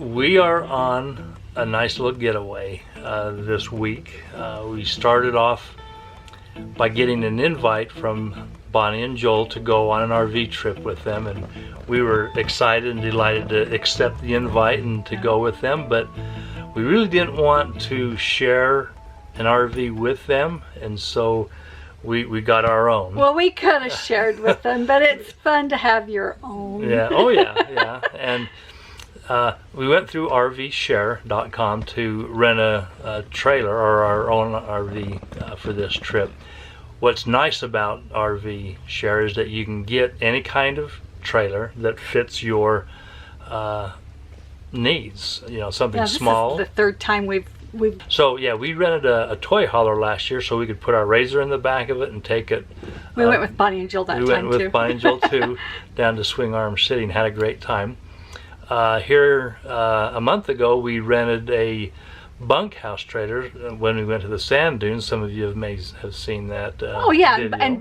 We are on a nice little getaway this week. We started off by getting an invite from Bonnie and Joel to go on an RV trip with them, and we were excited and delighted to accept the invite and to go with them, but we really didn't want to share an RV with them, and so we got our own. Well, we could have shared with them, but it's fun to have your own. Yeah, oh yeah. And we went through RVshare.com to rent a trailer or our own RV for this trip. What's nice about RV Share is that you can get any kind of trailer that fits your needs. You know, something small. This is the third time we've. So yeah, we rented a toy hauler last year, so we could put our razor in the back of it and take it. We went with Bonnie and Jill that time too. We went with Bonnie and Jill too, down to Swing Arm City and had a great time. Here a month ago, we rented a bunkhouse trailer when we went to the sand dunes. Some of you may have seen that. Oh yeah, video. and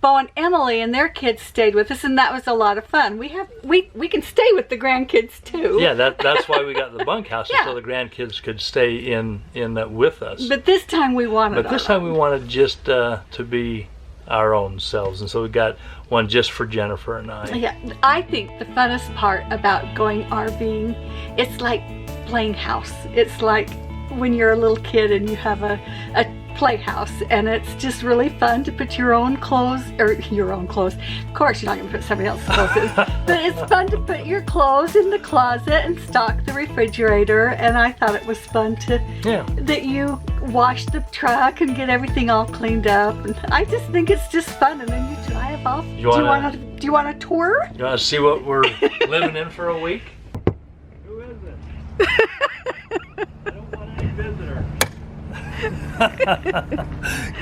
Bo and Emily and their kids stayed with us, and that was a lot of fun. We can stay with the grandkids too. Yeah, that's why we got the bunkhouse, Yeah. so the grandkids could stay in with us. But this time we wanted. But this time we wanted just to be our own selves, and so we got one just for Jennifer and I. Yeah, I think the funnest part about going RVing, it's like playing house. It's like when you're a little kid and you have a playhouse, and it's just really fun to put your own clothes, or your own clothes. Of course, you're not going to put somebody else's clothes in, but it's fun to put your clothes in the closet and stock the refrigerator. And I thought it was fun that you wash the truck and get everything all cleaned up. And I just think it's just fun, and then you drive off. Do you want a tour? You want to see what we're living in for a week? Who is it? I don't want any visitor.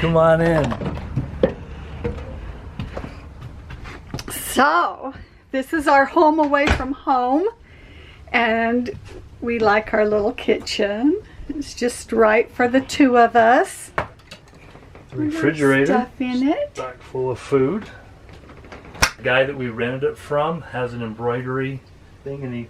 Come on in. So, this is our home away from home, and we like our little kitchen. It's just right for the two of us. The refrigerator, stuff in it. stocked full of food. The guy that we rented it from has an embroidery thing, and he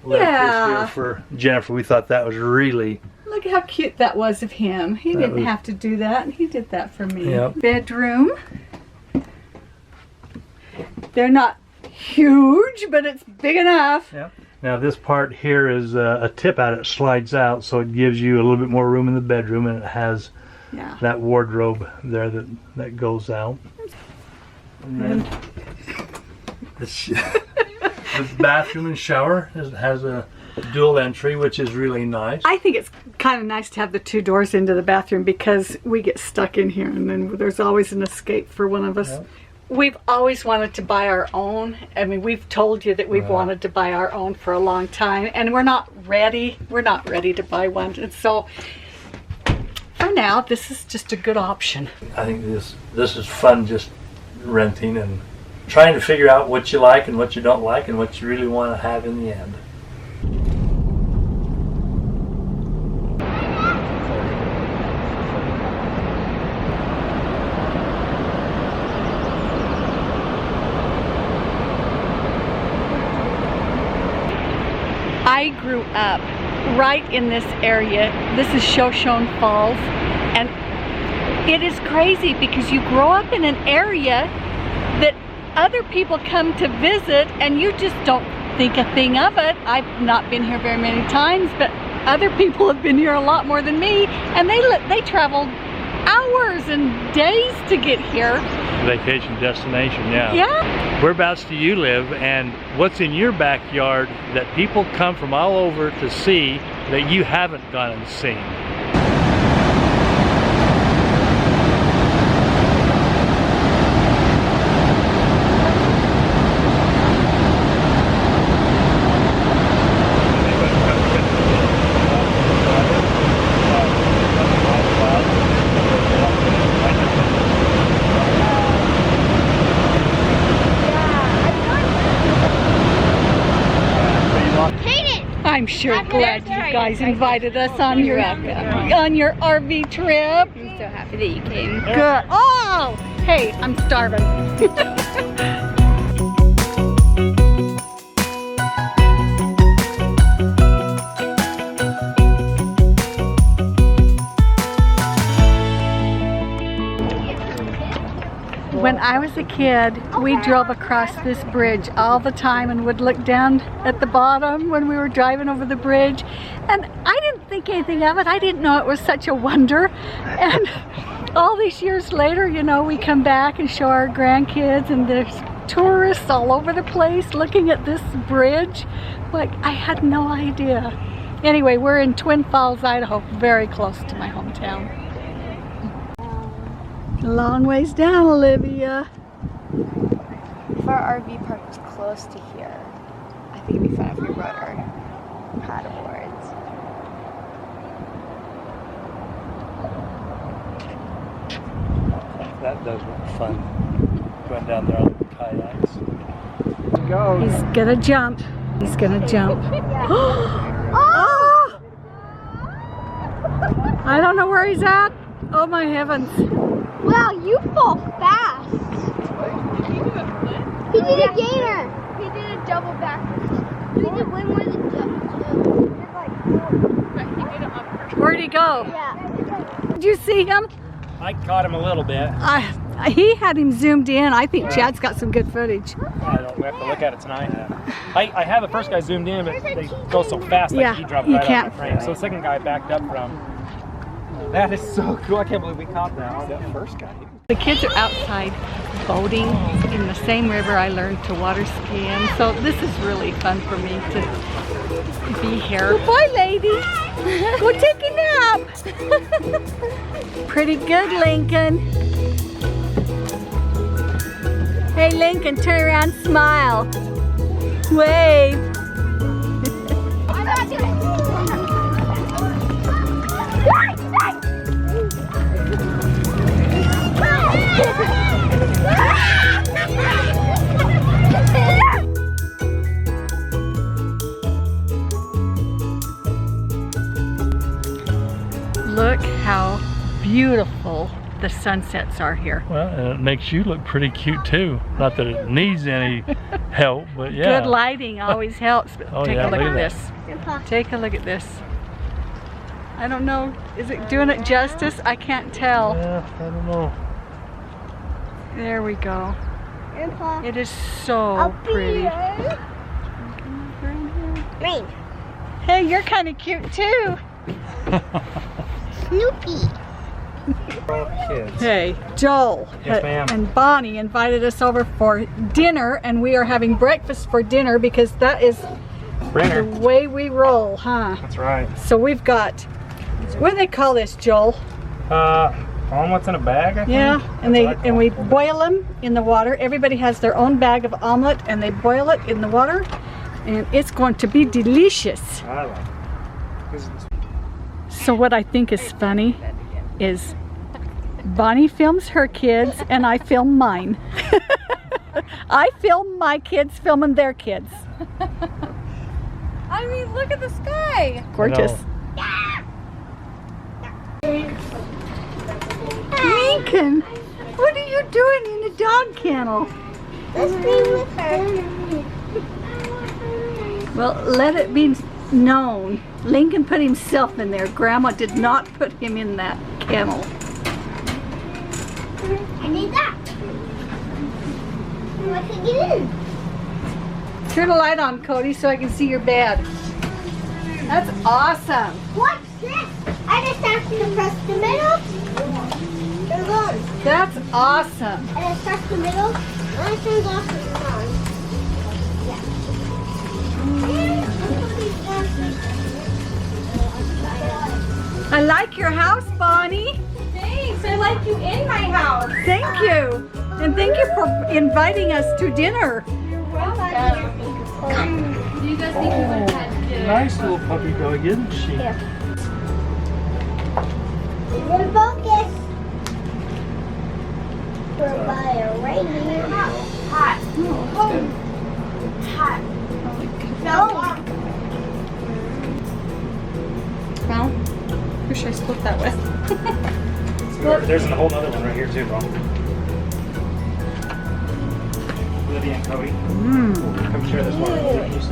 left this here for Jennifer. We thought that was really... Look how cute that was of him. He didn't have to do that, and he did that for me. Yep. Bedroom. They're not huge, but it's big enough. Yep. Now this part here is a tip out. It slides out, so it gives you a little bit more room in the bedroom, and it has that wardrobe there that goes out. And then the bathroom and shower has a dual entry, which is really nice. I think it's kind of nice to have the two doors into the bathroom, because we get stuck in here and then there's always an escape for one of us. Yep. We've always wanted to buy our own. I mean, we've told you that we've wanted to buy our own for a long time, and we're not ready. We're not ready to buy one. And so for now, this is just a good option. I think this is fun, just renting and trying to figure out what you like and what you don't like and what you really want to have in the end. I grew up right in this area. This is Shoshone Falls, and it is crazy because you grow up in an area that other people come to visit and you just don't think a thing of it. I've not been here very many times, but other people have been here a lot more than me, and they traveled hours and days to get here. Vacation destination, yeah. Yeah. Whereabouts do you live, and what's in your backyard that people come from all over to see that you haven't gone and seen? I'm sure glad you guys invited us on your RV trip. I'm so happy that you came. Good. Oh, hey, I'm starving. I was a kid, we drove across this bridge all the time and would look down at the bottom when we were driving over the bridge. And I didn't think anything of it. I didn't know it was such a wonder. And all these years later, you know, we come back and show our grandkids, and there's tourists all over the place looking at this bridge. Like, I had no idea. Anyway, we're in Twin Falls, Idaho, very close to my hometown. A long ways down, Olivia. If our RV park was close to here, I think it'd be fun if we rode our paddleboards. That does look fun. Going down there on the kayaks. Go. He's gonna jump. He's gonna jump. Oh! I don't know where he's at. Oh my heavens. Wow, you fall fast. He did a gainer. He did a double backwards. He did way more than double. Where'd he go? Yeah. Did you see him? I caught him a little bit. He had him zoomed in. I think Chad's got some good footage. We have to look at it tonight. I had the first guy zoomed in, but they go so fast, like Yeah, he dropped you right can't. off the frame. So the second guy backed up from. That is so cool. I can't believe we caught that first guy. The kids are outside boating in the same river I learned to water ski in. So this is really fun for me to be here. Good boy, lady. Go take a nap. Pretty good, Lincoln. Hey, Lincoln, turn around, smile. Wave. Look how beautiful the sunsets are here. Well, and it makes you look pretty cute too. Not that it needs any help, but yeah. Good lighting always helps. But Oh, take yeah, a look look at at this. Take a look at this. I don't know. Is it doing it justice? I can't tell. Yeah, I don't know. There we go. Grandpa. It is so pretty. Green. Hey, you're kind of cute too. Snoopy. Kids. Hey, Joel Yes, ma'am. and Bonnie invited us over for dinner, and we are having breakfast for dinner because that is the Brenner. way we roll, huh? That's right. So we've got, what do they call this, Joel? Omelets in a bag, I think? Yeah, and That's what I call we it. boil them in the water. Everybody has their own bag of omelet, and they boil it in the water, and it's going to be delicious. I like it. 'Cause it's- So what I think is funny is Bonnie films her kids and I film mine. I film my kids filming their kids. I mean, look at the sky. Gorgeous. Lincoln, what are you doing in a dog kennel? Let's be with her. Well, let it be known, Lincoln put himself in there. Grandma did not put him in that kennel. I need that. I can get in. Turn the light on, Cody, so I can see your bed. That's awesome. What's this? I just have to press the middle. Turn on. That's awesome. And it starts the middle. And it turns off and it's on. I like your house, Bonnie. Thanks. I like you in my house. Thank you. And thank you for inviting us to dinner. You're welcome. Do you guys think we would have had dinner? Nice little puppy dog, isn't she? Yeah. In focus. We're by a reindeer. Hot. Hot. No. Well, who should I split that with? There's a whole other one right here too, Bob. Lydia and Cody. Come share this one.